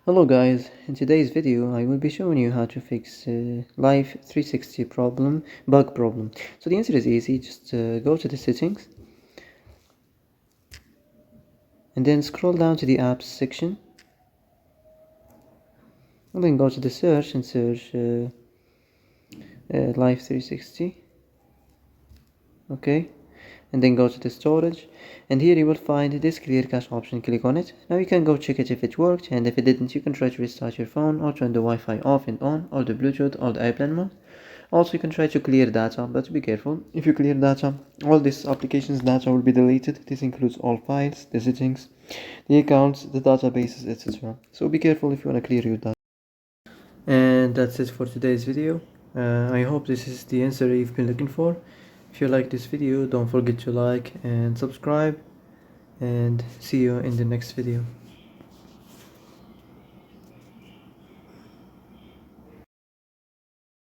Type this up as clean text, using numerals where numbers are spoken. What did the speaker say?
Hello guys, in today's video I will be showing you how to fix Life360 bug problem. So the answer is easy, just go to the settings and then scroll down to the apps section and then go to the search and search Life360. Okay, and then go to the storage, and here you will find this clear cache option. Click on it. Now you can go check it if it worked, and if it didn't you can try to restart your phone or turn the Wi-Fi off and on, or the Bluetooth or the airplane mode. Also you can try to clear data, but be careful. If you clear data, all this application's data will be deleted. This includes all files, the settings, the accounts, the databases, etc. So be careful if you want to clear your data. And that's it for today's video. I hope this is the answer you've been looking for. If you like this video, don't forget to like and subscribe, and see you in the next video.